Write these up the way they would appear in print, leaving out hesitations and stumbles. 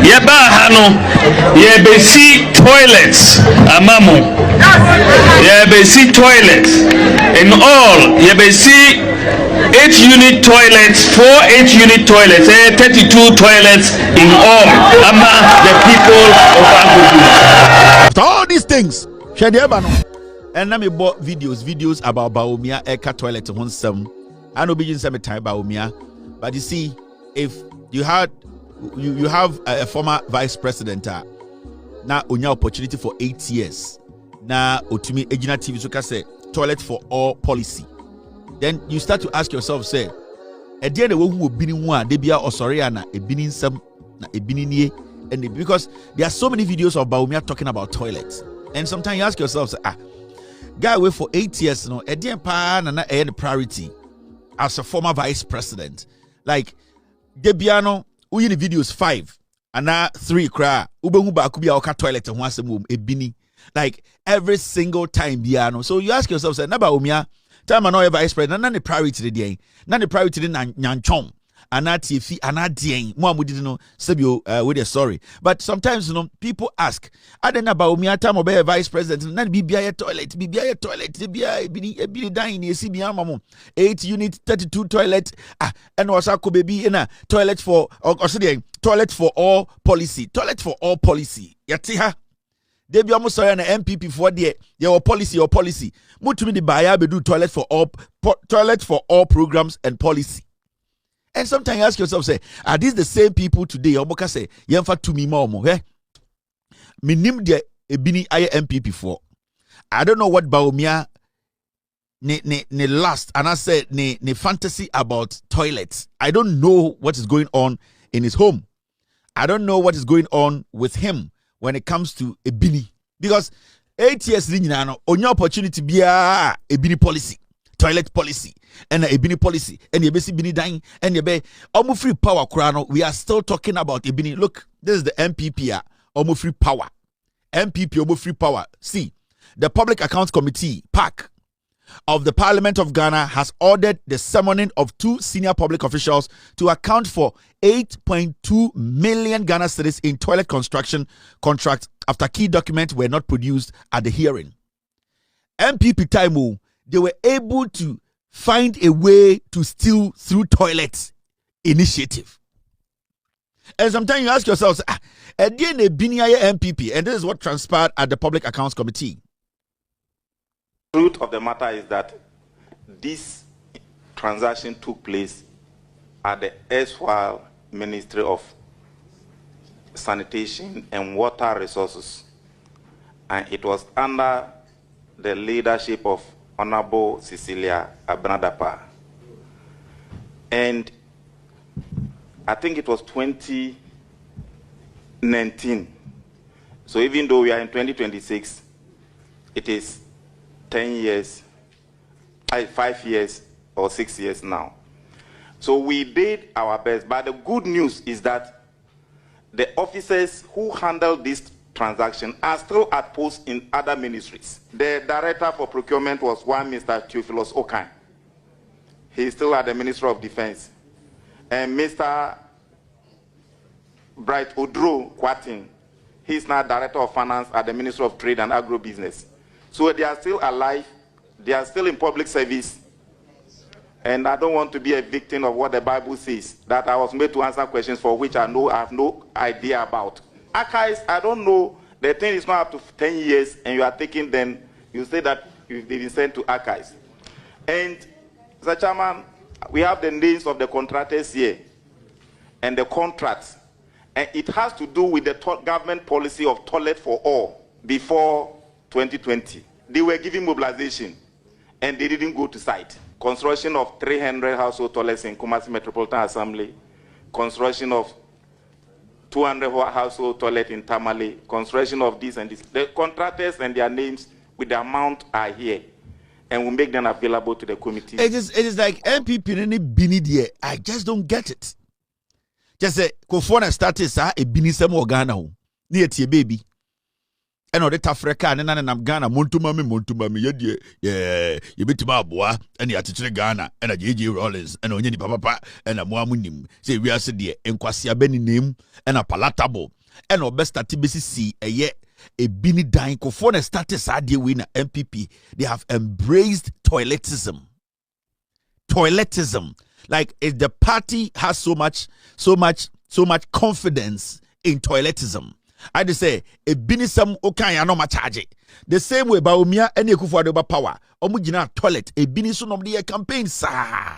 Yeba hano, yebesi toilets, amamo. Yebesi toilets. In all, yebesi 8-unit toilets, 4 8-unit toilets, 32 toilets in all. Ama the people of Akroma. After all these things, and let me bought videos about Bawumia CaüghT toilet on some. I know begin some time Bawumia, but you see, if you have a former vice president now on your opportunity for 8 years now otumi ejina TV so ka say toilet for all policy, then you start to ask yourself, say at the end of who be one they be osoriana a binin some na a binini, and because there are so many videos of Bawumia talking about toilets, and sometimes you ask yourself, say, guy wait for 8 years no at the end pa na the priority as a former vice president, like Debiano we the videos 5 and now 3 cry ubehu ba kubi oka toilet ho asem e bini, like every single time biano. So you ask yourself, say na Bawumia time na vice president na the priority dey na the priority na nyanchom ana tiefi ana dien mo amudi no sebio we dey sorry, but sometimes people ask adena Bawumia time obe vice president na bibia toilet bibia bini dan ni esi bia mamo 8-unit 32 toilet and also ko baby na toilet for toilet for all policy yati ha they be almost sorry na MPP for there your policy mutumi the buyer be do toilet for all programs and policy. And sometimes you ask yourself, say, are these the same people today? Oboka say, yemfa to me more, eh? Minim de ebini aye MPP for. I don't know what Bawumia ne last, and I said ne fantasy about toilets. I don't know what is going on in his home. I don't know what is going on with him when it comes to ebini, because 8 years on your opportunity be a ebini policy. Toilet policy and a ebini policy and your basic bini dying and your bay almost free power crown. We are still talking about ebini. Look, this is the MPP almost free power. MPP almost free power. See, the Public Accounts Committee PAC of the Parliament of Ghana has ordered the summoning of 2 senior public officials to account for 8.2 million Ghana cedis in toilet construction contracts after key documents were not produced at the hearing. MPP time, they were able to find a way to steal through toilets initiative. And sometimes you ask yourself, MPP, and this is what transpired at the Public Accounts Committee. The truth of the matter is that this transaction took place at the erstwhile Ministry of Sanitation and Water Resources, and it was under the leadership of Honorable CiCi Dapaah. And I think it was 2019. So even though we are in 2026, it is 10 years, 5 years or 6 years now. So we did our best, but the good news is that the officers who handled this transaction are still at post in other ministries. The director for procurement was one Mr. Theophilus Okan. He is still at the Ministry of Defense. And Mr. Bright Odro Kwatin, he is now director of finance at the Ministry of Trade and Agro-Business. So they are still alive, they are still in public service. And I don't want to be a victim of what the Bible says, that I was made to answer questions for which I have no idea about. Archives, I don't know, the thing is not up to 10 years and you are taking them, you say that you've been sent to archives. And, Mr. Chairman, we have the names of the contractors here and the contracts. And it has to do with the government policy of toilet for all before 2020. They were giving mobilization and they didn't go to site. Construction of 300 household toilets in Kumasi Metropolitan Assembly, construction of 200 household toilet in Tamale, construction of this and this. The contractors and their names with the amount are here, and we'll make them available to the committee. It is like MPP any bini there. I just don't get it. Just say Kofona started a bini some organa near to your baby. eno de tafreka ne na nam Ghana montuma me ye betima aboa ene atechire Ghana ena JJ Rollins ena onye ni papa ena mo amunim say wi ase de enkwase abani nem ena palatable ena obestati besisi eye ebini dan kofo na start saade we na MPP. They have embraced toiletism. Like if the party has so much confidence in toiletism, I just say a binisam okay no charge. The same way Bawumia and Akufo-Addo power. Omugina toilet a binisun of the campaign, sir.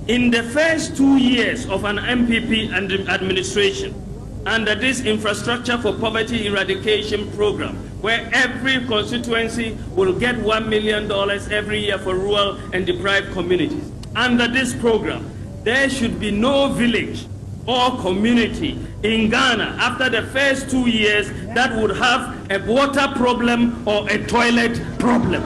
In the first 2 years of an MPP and administration, under this infrastructure for poverty eradication program, where every constituency will get $1 million every year for rural and deprived communities. Under this program, there should be no village or community in Ghana after the first 2 years that would have a water problem or a toilet problem.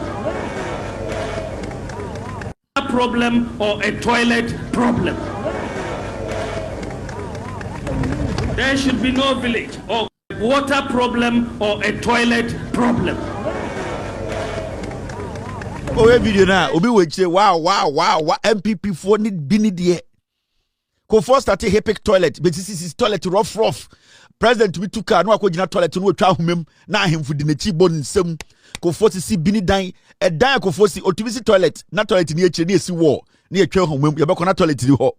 There should be no village or water problem or a toilet problem. Oh, video now. Obi we say wow. MPP for need bini die. Ko first start Êæting toilet, but this is toilet rough. President we took no akogina toilet no twa humem na ahemfu di na chi bon nsem. Ko first si bini dan e dan ko first otumi si toilet na toilet ni echi na esi wall na etwa humem ye be ko na toilet ni ho.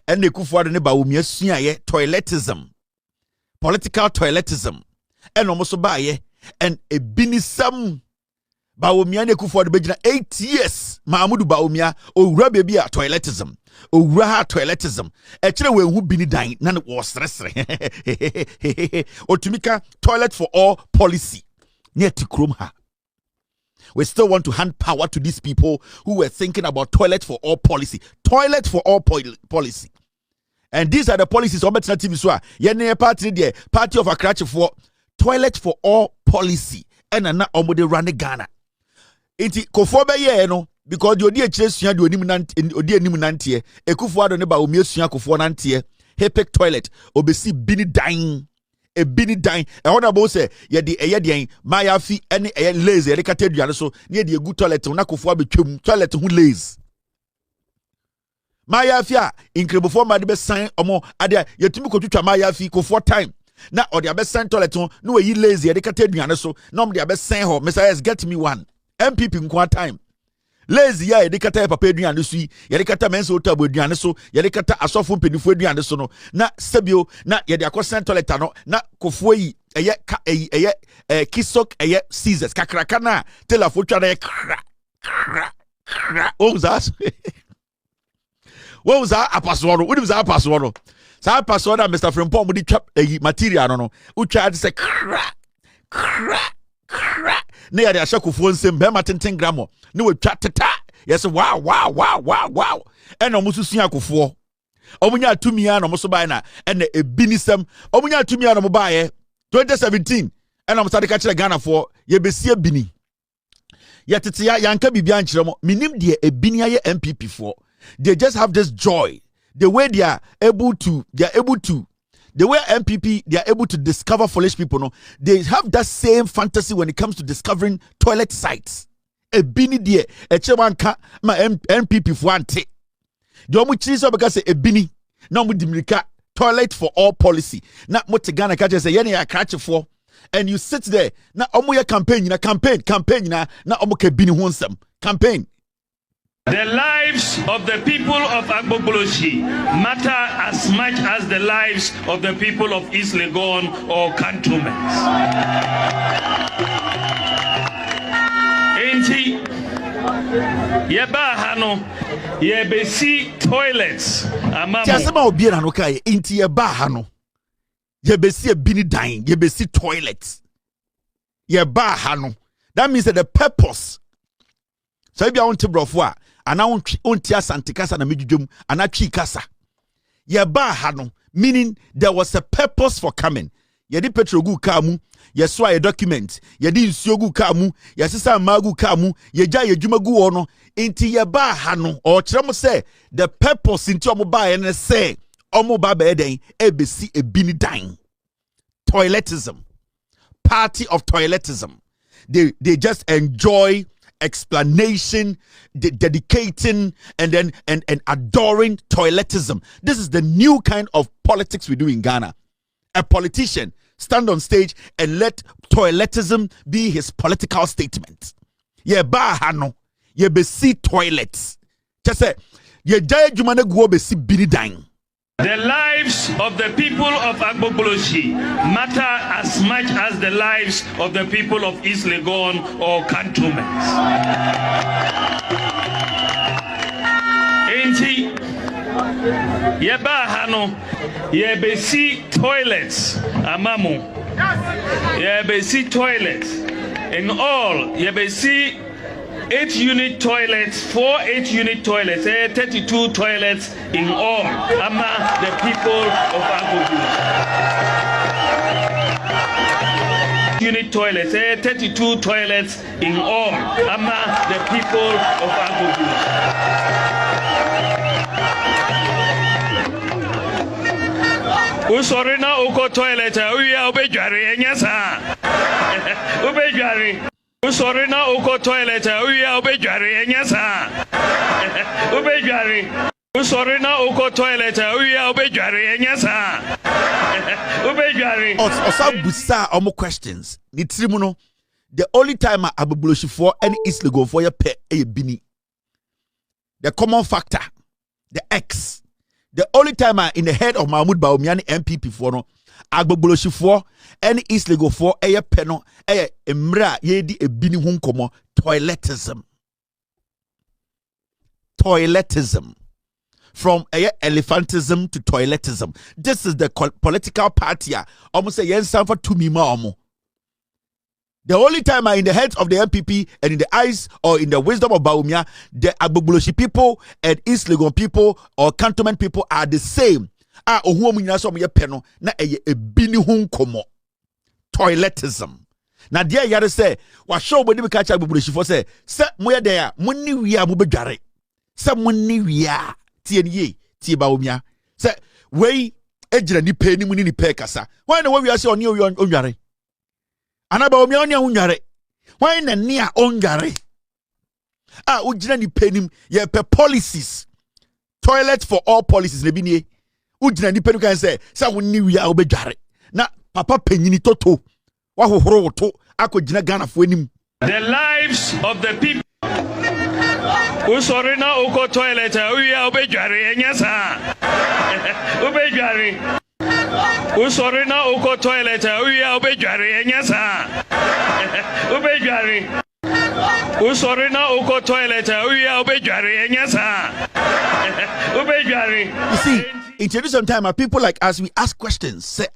And Akufo-Addo ne Bawumia suaye toiletism. Political toiletism. And almost baye and a binisam Bawumia ne Akufo-Addo bejina 8 years. Mahmudu Bawumia owura baby a toiletism. Owura toiletism. E kire we hu bini dan na wo sresre. Otumika toilet for all policy. Near Akroma ha. We still want to hand power to these people who were thinking about toilet for all policy. Toilet for all policy. And these are the policies of TV so yene party there, party of Akroma for toilet for all policy. And na omode run Ghana. Inti kofobe ye no because the odi echire sua de onim nante Akufo-Addo ne Bawumia sua kofo nante Êæting toilet obesi bini dan e bini dan e wona bo say ye de mayafi ene lazy ye de kateduane so ne de egu toilet na kofo abetwam toilet hu lazy mayafi a incredible ma de be san omo ade yetumi kotwitwa mayafi kofo time na ode abesan toilet no we yi lazy ye de kateduane so na om de abesan ho Messiah get me one MPP nkwa time lazy ya de kata papa aduane so yi ye de kata mense otabo aduane so ye de kata asofo mpenifu aduane so no na sabio na ye de akosan toilet no na kofo yi eye kisok eye Caesars kakraka na telafo twa na kra what was that apasoro what was that apasoro sa apasoro Mr. Frimpong mo di trap material no utwa say kra ne ya de ashakofo nsem be matenten gramo ne we twa teta yes wow eno mususu akofo omunya atumia no muso bai na ene ebinisem omunya atumia no mobaye 2017 eno musade ka kire Ghana for ye besie bini yetete ya yanka bibia nkire mo minim de ebini aye MPP for they just have this joy the way they are able to the way MPP, they are able to discover foolish people, no, they have that same fantasy when it comes to discovering toilet sites. A bini die, a chewanka, ma MPP for ante. The omu chisa because a bini, no mu dimrika, toilet for all policy. Na motegana kaje say yene ya catch for, and you sit there. Na omu ya campaign na omu ke bini honsam campaign. The lives of the people of Agbogbolosyi matter as much as the lives of the people of East Legon or cantonments. Enti yeba hano yebesi toilets amamo. Tiasema obiera no kai enti yeba hano yebesi ebini dan yebesi toilets yeba hano. That means that the purpose. So if you want to brofwa ana onti asante kasa na medwudwum ana twi kasa ye ba ha no meaning there was a purpose for coming ye di petrol gu ka mu ye so a document ye di nsuo gu ka mu ye sesa magu ka mu ye gya ye dwuma gu wo no enti ye ba ha no o kire mo say the purpose inti omo ba ye ne say omo ba ba eden ebesi ebini dan toiletism party of toiletism. They just enjoy explanation, dedicating, and then and adoring toiletism. This is the new kind of politics we do in Ghana. A politician stand on stage and let toiletism be his political statement. Ye ba hano, ye be see toilets. Just say ye jay jumane go be see binidan. The lives of the people of Agbogboloshi matter as much as the lives of the people of East Legon or cantonments. Enti yeba hano yebesi toilets amamu yebesi toilets in all yebesi 8-unit toilets, 4 8-unit toilets, 32 toilets in all, among the people of Agbogboloshi. Unit toilets, 32 toilets in all, among the people of Agbogboloshi. Usorina uko toilet, uya ubejari enyasa, ubejari. Sorry na uko toilet uya ubejari enyasa ubejari sorry na uko toilet uya ubejari enyasa ubejari osa busa omo questions ni trimuno. The only time Agbogboloshi for any East Legon for your pay a bini, the common factor, the X, the only time in the head of Mahmoud Bawumia MPP for no Agbogboloshi for any East Legon for a peno a emra yedi e bini hunkomo toiletism. Toiletism. From elephantism to toiletism. This is the political party. Almost a yen for 2 mimo. The only time in the heads of the MPP and in the eyes or in the wisdom of Bawumia, the Agbogboloshi people and East Legon people or cantonment people are the same. Peno na bini hunkomo toiletism. Na dia yare say wa show body catch Agbogboloshi for say moya there munni wia mo bedware say munni wia tie nie tie Bawumia say we ejira ni pe ni munni ni pe kasa why na we wia say oni onware ana Bawumia oni onware why na ni a onware ujira ni pe nim ye pe policies toilet for all policies le bi nie ujina ni penu kan say wonni wia obedware na papa panyini toto wa hohoro woto akogina Ghana fo anim. The lives of the people usori na uko toilet wia obedware enyasa obedware usori na uko toilet wia obedware enyasa obedware usori na uko toilet wia obedware enyasa obedware. You see, introduce some time people like us, we ask questions. Say,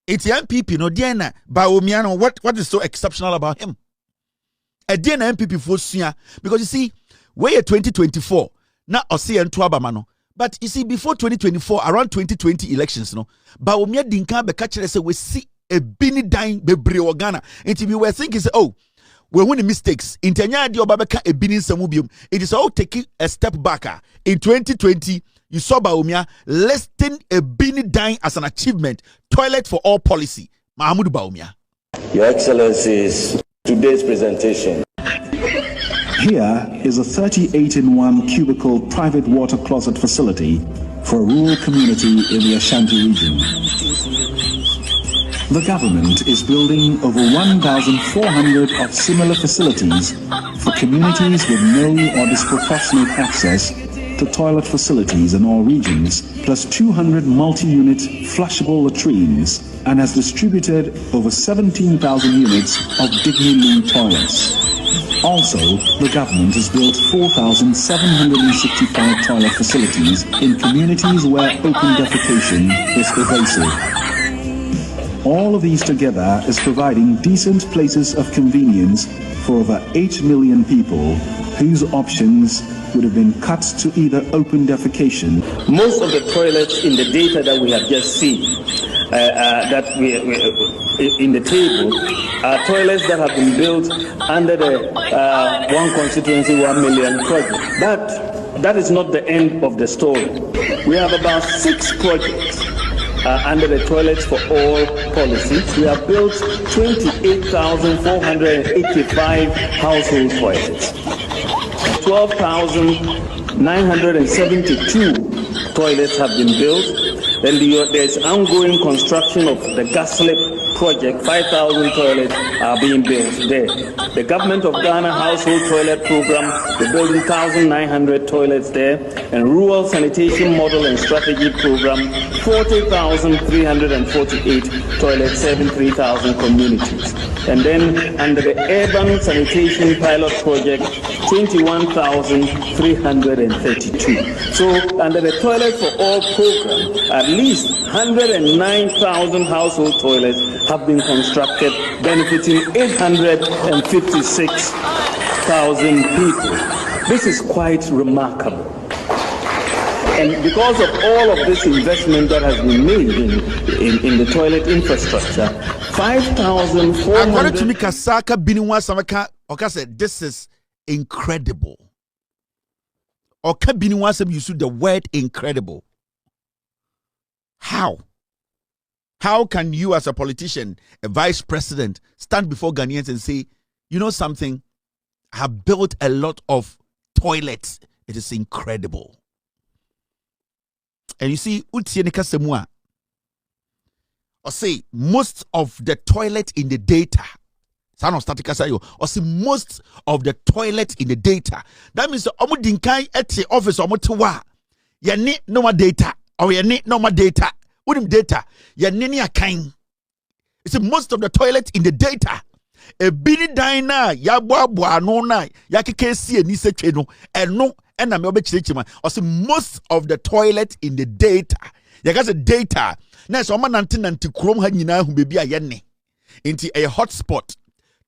it's the MPP, no Diana Bawumia. What is so exceptional about him? A Diana MPP for Suya, because you see, we're 2024, not Osi and Tuabamano. But you see, before 2024, around 2020 elections, no, Bawumia Dinka be catcher say we see a bini dying bebre Ghana. And we were thinking, say, oh, we're winning mistakes. In Tanya di Obabeka a bini samubium. It is all taking a step back. In 2020. You saw Bawumia listing a bini dying as an achievement. Toilet for all policy. Mahmoud Bawumia. Your Excellencies, today's presentation. Here is a 38-in-1 cubicle private water closet facility for a rural community in the Ashanti region. The government is building over 1,400 of similar facilities for communities with no or disproportionate access to toilet facilities in all regions, plus 200 multi-unit flushable latrines, and has distributed over 17,000 units of Dignity toilets. Also, the government has built 4,765 toilet facilities in communities where open defecation is pervasive. All of these together is providing decent places of convenience for over 8 million people whose options would have been cut to either open defecation. Most of the toilets in the data that we have just seen, that we in the table, are toilets that have been built under the One Constituency 1 Million project. But that is not the end of the story. We have about 6 projects under the Toilets for All policy, we have built 28,485 household toilets. 12,972 toilets have been built. Then there's ongoing construction of the gas slip project. 5,000 toilets are being built there. The Government of Ghana Household Toilet Program, we're building 1,900 toilets there. And Rural Sanitation Model and Strategy Program, 40,348 toilets serving 3,000 communities. And then under the Urban Sanitation Pilot Project, 21,332. So under the Toilet for All program, at least 109,000 household toilets have been constructed, benefiting 856,000 people. This is quite remarkable. And because of all of this investment that has been made in the toilet infrastructure, 5,400... According to Mikasaka Biniwa Samaka, Oka said, this is incredible. Oka Biniwa said, you use the word incredible. How? How can you as a politician, a vice president, stand before Ghanaians and say, you know something, I have built a lot of toilets. It is incredible. And you see, or say most of the toilet in the data. Or say most of the toilet in the data. That means omu dinkai eti office omu tuwa. Ya ni no more data. Or ya ni no more data. Unim data. Ya nini akain. It's most of the toilet in the data. E bini daina ya bwa no na ya kekesi ni se tweno eno ena me obechirechima. Or say most of the toilet in the data. Ya got the data. Na so ma nanti krom ha nyina hu bebi a yenne. Inti a hotspot.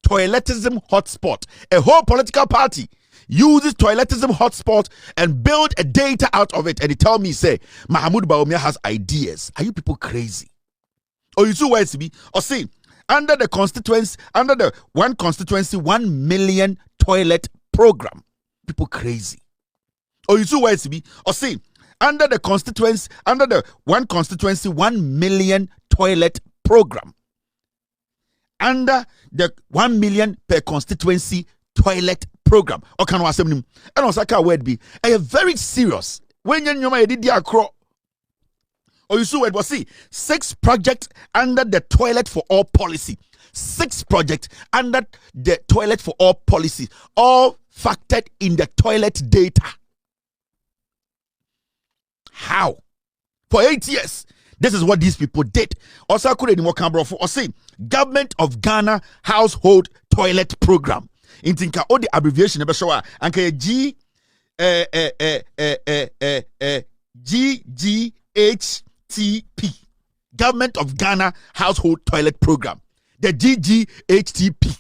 Toiletism hotspot. A whole political party uses toiletism hotspot and build a data out of it. And they tell me, say, Mahmoud Bawumia has ideas. Are you people crazy? Or you see where it's be? Or say, under the constituency, under the one constituency, 1 million toilet program. People crazy. Or you see where it's be? Or say, under the constituency, under the one constituency, 1 million toilet program. Under the 1 million per constituency toilet program. Or can I say and also can word be a very serious when you did the Akroma. Or you see what was see 6 projects under the Toilet for All policy. 6 projects under the Toilet for All policy, all factored in the toilet data. How? For 8 years. This is what these people did. Also, could any more camera for or say Government of Ghana Household Toilet Program. In Tinka, all the abbreviation never show and GGHTP. Government of Ghana Household Toilet Program. The GGHTP.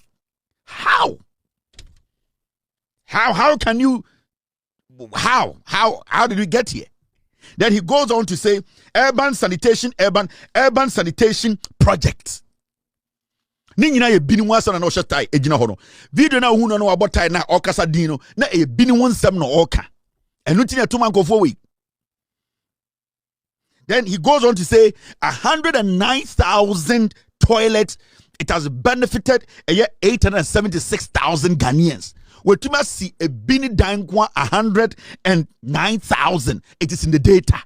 How can you? How did we get here? Then he goes on to say urban sanitation project. Ninyina ye bini wansa na osha tai ejina hono. Video na hu no abotai na okasa dino na e bini wansam no oka. Enu tinya tuma nkofo we. Then he goes on to say 109,000 toilets. It has benefited 876,000 Ghanaians. Wetuma see a bini dankwa 109,000. It is in the data.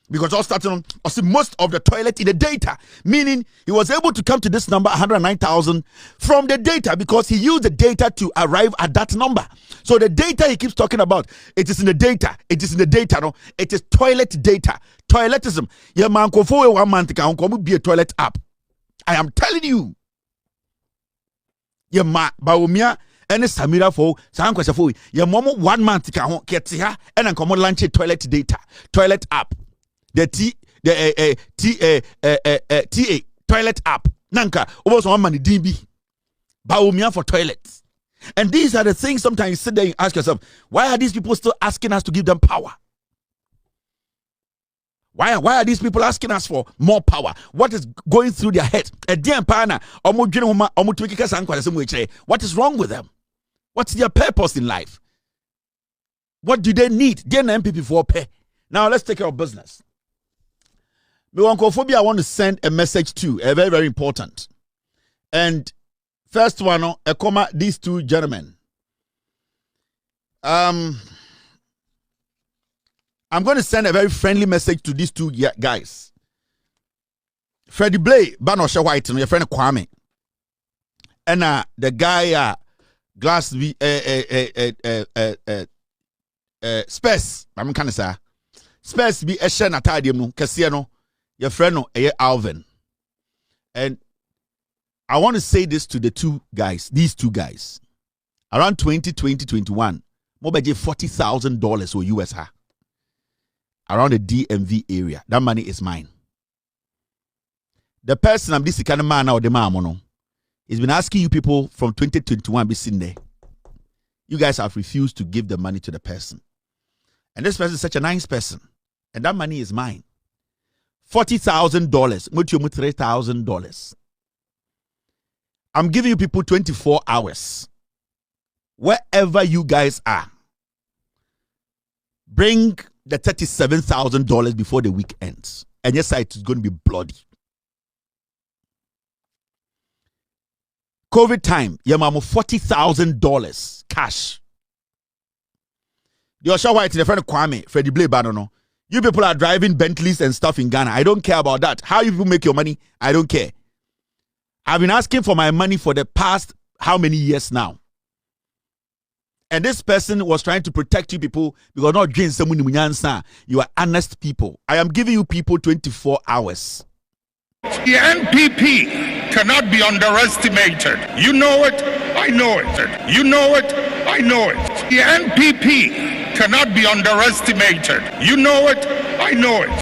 Because all starting on most of the toilet in the data, meaning he was able to come to this number 109,000 from the data because he used the data to arrive at that number. So the data he keeps talking about, it is in the data. It is in the data, no? It is toilet data. Toiletism. Yeah, man, for 1 month can be a toilet app. I am telling you. Yeah, ma Bawumia and Samira for some question for your mom 1 month can get here and then come launch a toilet data, toilet app. The TA toilet app. Nanka almost 1 month DB. Bawumia for toilets. And these are the things sometimes you sit there and ask yourself, why are these people still asking us to give them power? Why are these people asking us for more power? What is going through their heads? What is wrong with them? What's their purpose in life? What do they need? They're MPP for pay. Now let's take care of business. I want to send a message to, a very, very important. And first one, Akroma, these two gentlemen. I'm going to send a very friendly message to these two guys. Freddie Blay, Banosha White, and your friend Kwame. And the guy, Glass, Space, I'm kind of say, Space be a shen atadium, Cassiano, your friend, Alvin. And I want to say this to the two guys, these two guys. Around 2020-21, more than $40,000 for US around the DMV area. That money is mine. The person I'm this kind of man or the man, he's been asking you people from 2021 be seen there. You guys have refused to give the money to the person. And this person is such a nice person. And that money is mine. $40,000. $3,000. I'm giving you people 24 hours. Wherever you guys are, bring the $37,000 before the week ends. And yes, it's going to be bloody. COVID time, yamamu $40,000 cash. The Osha White, the friend Kwame, Freddie Blay, Banono. You people are driving Bentleys and stuff in Ghana. I don't care about that. How you people make your money, I don't care. I've been asking for my money for the past how many years now? And this person was trying to protect you people because not doing someone. You are honest people. I am giving you people 24 hours. The NPP cannot be underestimated. You know it, I know it. You know it, I know it. The NPP cannot be underestimated. You know it, I know it.